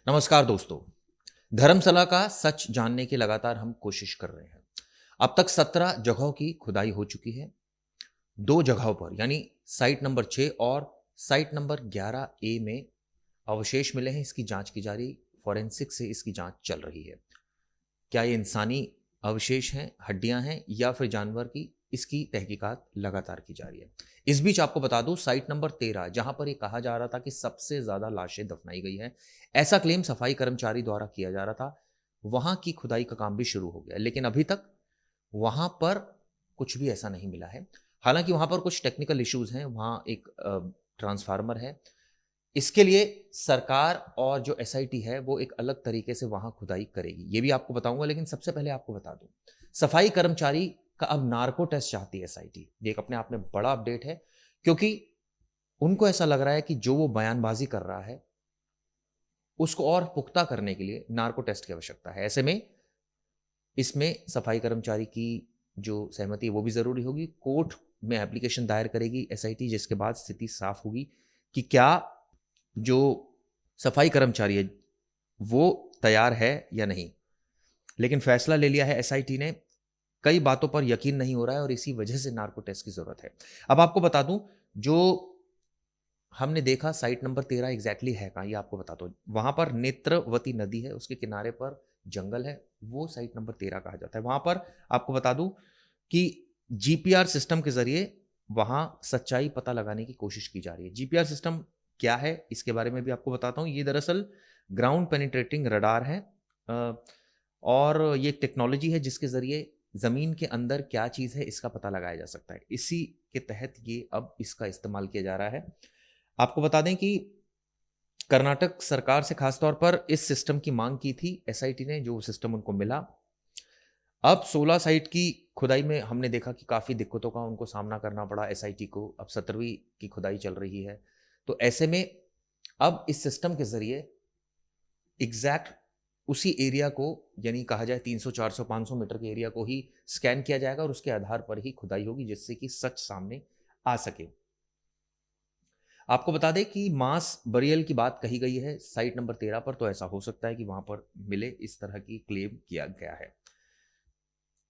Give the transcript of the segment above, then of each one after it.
नमस्कार दोस्तों। धर्मशाला का सच जानने की लगातार हम कोशिश कर रहे हैं। अब तक 17 जगहों की खुदाई हो चुकी है। 2 जगहों पर यानी साइट नंबर 6 और साइट नंबर 11 ए में अवशेष मिले हैं। इसकी जांच की जा रही, फॉरेंसिक से इसकी जांच चल रही है। क्या ये इंसानी अवशेष हैं, हड्डियां हैं या फिर जानवर की? इसकी तहकीकात लगातार की जा रही है। इस बीच आपको बता दूं, साइट नंबर 13 जहां पर ये कहा जा रहा था कि सबसे ज्यादा लाशें दफनाई गई हैं, ऐसा क्लेम सफाई कर्मचारी द्वारा किया जा रहा था, वहां की खुदाई का काम भी शुरू हो गया, लेकिन अभी तक वहां पर कुछ भी ऐसा नहीं मिला है। हालांकि वहां पर कुछ टेक्निकल इश्यूज हैं, वहां एक ट्रांसफार्मर है। इसके लिए सरकार और जो एसआईटी है वो एक अलग तरीके से वहां खुदाई करेगी, ये भी आपको बताऊंगा। लेकिन सबसे पहले आपको बता दूं, सफाई कर्मचारी का अब नार्को टेस्ट चाहती है एसआईटी। ये एक अपने आप में बड़ा अपडेट है, क्योंकि उनको ऐसा लग रहा है कि जो वो बयानबाजी कर रहा है उसको और पुख्ता करने के लिए नार्को टेस्ट की आवश्यकता है। ऐसे में इसमें सफाई कर्मचारी की जो सहमति है वो भी जरूरी होगी। कोर्ट में एप्लीकेशन दायर करेगी एसआईटी, जिसके बाद स्थिति साफ होगी कि क्या जो सफाई कर्मचारी है वो तैयार है या नहीं। लेकिन फैसला ले लिया है एसआईटी ने। कई बातों पर यकीन नहीं हो रहा है और इसी वजह से नार्को टेस्ट की जरूरत है। अब आपको बता दूं, जो हमने देखा साइट नंबर 13 एग्जैक्टली है कहाँ, ये आपको बता दो। वहां पर नेत्रवती नदी है, उसके किनारे पर जंगल है, वो साइट नंबर 13 कहा जाता है। वहां पर आपको बता दूं कि जीपीआर सिस्टम के जरिए वहां सच्चाई पता लगाने की कोशिश की जा रही है। जीपीआर सिस्टम क्या है इसके बारे में भी आपको बताता हूँ। ये दरअसल ग्राउंड पेनिट्रेटिंग रडार है, और ये एक टेक्नोलॉजी है जिसके जरिए जमीन के अंदर क्या चीज है इसका पता लगाया जा सकता है। इसी के तहत ये अब इसका इस्तेमाल किया जा रहा है। आपको बता दें कि कर्नाटक सरकार से खासतौर पर इस सिस्टम की मांग की थी एसआईटी ने, जो सिस्टम उनको मिला। अब 16 साइट की खुदाई में हमने देखा कि काफ़ी दिक्कतों का उनको सामना करना पड़ा एसआईटी को। अब 17वीं की खुदाई चल रही है, तो ऐसे में अब इस सिस्टम के जरिए एग्जैक्ट उसी एरिया को, यानी कहा जाए 300 400 500 मीटर के एरिया को ही स्कैन किया जाएगा और उसके आधार पर ही खुदाई होगी, जिससे कि सच सामने आ सके। आपको बता दें कि मास बरियल की बात कही गई है साइट नंबर 13 पर, तो ऐसा हो सकता है कि वहां पर मिले, इस तरह की क्लेम किया गया है।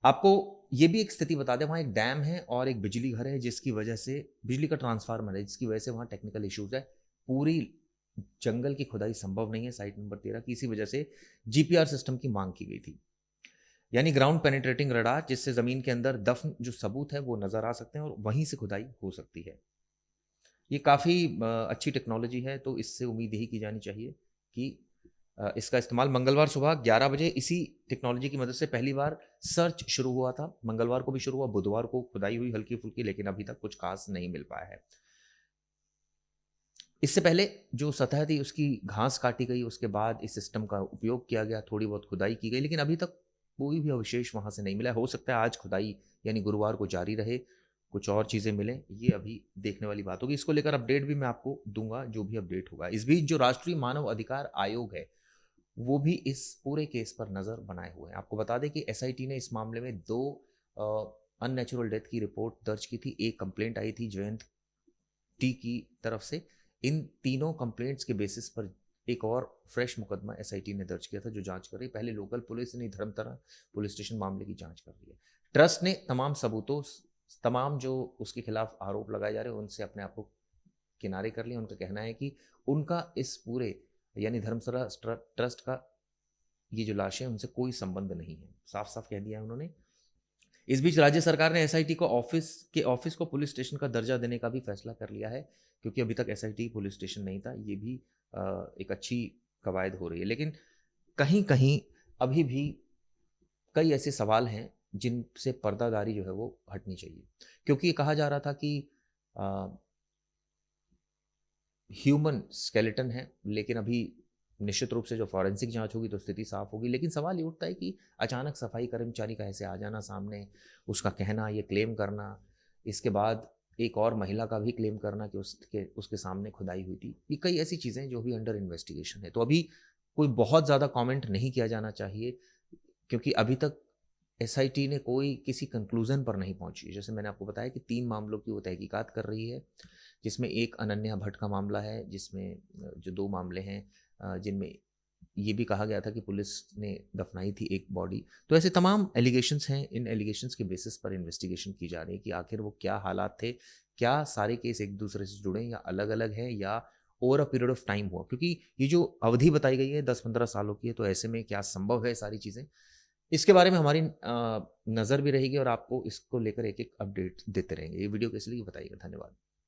आपको ये भी एक स्थिति बता दें, वहां एक डैम है और एक बिजली घर है, जिसकी वजह से बिजली का ट्रांसफार्मर है, जिसकी वजह से वहां टेक्निकल इश्यूज है। पूरी जंगल की खुदाई संभव नहीं है साइट नंबर 13 की, इसी वजह से जीपीआर सिस्टम की मांग की गई थी, यानी ग्राउंड पेनिट्रेटिंग रडार, जिससे जमीन के अंदर दफन जो सबूत है वो नजर आ सकते हैं और वहीं से खुदाई हो सकती है। ये काफ़ी अच्छी टेक्नोलॉजी है, तो इससे उम्मीद यही की जानी चाहिए कि इसका इस्तेमाल मंगलवार सुबह 11 बजे इसी टेक्नोलॉजी की मदद से पहली बार सर्च शुरू हुआ था। मंगलवार को भी शुरू हुआ, बुधवार को खुदाई हुई हल्की फुल्की, लेकिन अभी तक कुछ खास नहीं मिल पाया है। इससे पहले जो सतह थी उसकी घास काटी गई, उसके बाद इस सिस्टम का उपयोग किया गया, थोड़ी बहुत खुदाई की गई, लेकिन अभी तक कोई भी अवशेष वहां से नहीं मिला। हो सकता है आज खुदाई यानी गुरुवार को जारी रहे, कुछ और चीज़ें मिलें, ये अभी देखने वाली बात होगी। इसको लेकर अपडेट भी मैं आपको दूंगा, जो भी अपडेट होगा। इस बीच जो राष्ट्रीय मानव अधिकार आयोग है वो भी इस पूरे केस पर नज़र बनाए हुए हैं। आपको बता दें कि एसआईटी ने इस मामले में 2 अननेचुरल डेथ की रिपोर्ट दर्ज की थी। एक कंप्लेंट आई थी जयंत टी की तरफ से। इन तीनों कंप्लेंट्स के बेसिस पर एक और फ्रेश मुकदमा एसआईटी ने दर्ज किया था, जो जांच कर रही है। पहले लोकल पुलिस ने धर्मतरा पुलिस स्टेशन मामले की जांच कर रही है। ट्रस्ट ने तमाम सबूतों, तमाम जो उसके खिलाफ आरोप लगाए जा रहे हैं उनसे अपने आप को किनारे कर लिया। उनका कहना है कि उनका इस पूरे यानी धर्मशाला ट्रस्ट का ये जो लाशें उनसे कोई संबंध नहीं है, साफ साफ कह दिया है उन्होंने। इस बीच राज्य सरकार ने एसआईटी को ऑफिस को पुलिस स्टेशन का दर्जा देने का भी फैसला कर लिया है, क्योंकि अभी तक एसआईटी पुलिस स्टेशन नहीं था। ये भी एक अच्छी कवायद हो रही है, लेकिन कहीं कहीं अभी भी कई ऐसे सवाल हैं जिनसे पर्दादारी जो है वो हटनी चाहिए। क्योंकि ये कहा जा रहा था कि ह्यूमन स्केलेटन है, लेकिन अभी निश्चित रूप से जो फॉरेंसिक जांच होगी तो स्थिति साफ होगी। लेकिन सवाल ये उठता है कि अचानक सफाई कर्मचारी का ऐसे आ जाना सामने, उसका कहना, ये क्लेम करना, इसके बाद एक और महिला का भी क्लेम करना कि उसके उसके सामने खुदाई हुई थी। ये कई ऐसी चीज़ें जो भी अंडर इन्वेस्टिगेशन है, तो अभी कोई बहुत ज़्यादा कमेंट नहीं किया जाना चाहिए, क्योंकि अभी तक एसआईटी ने कोई किसी कंक्लूजन पर नहीं पहुंची। जैसे मैंने आपको बताया कि 3 मामलों की वो तहकीकात कर रही है, जिसमें एक अनन्या भट्ट का मामला है, जिसमें जो 2 मामले हैं जिनमें ये भी कहा गया था कि पुलिस ने दफनाई थी एक बॉडी। तो ऐसे तमाम एलिगेशंस हैं, इन एलिगेशंस के बेसिस पर इन्वेस्टिगेशन की जा रही है कि आखिर वो क्या हालात थे, क्या सारे केस एक दूसरे से जुड़े या अलग अलग हैं या over a period of time हुआ, क्योंकि ये जो अवधि बताई गई है 10-15 सालों की है, तो ऐसे में क्या संभव है सारी चीज़ें, इसके बारे में हमारी नज़र भी रहेगी और आपको इसको लेकर एक एक अपडेट देते रहेंगे। ये वीडियो कैसी लगी बताइएगा। धन्यवाद।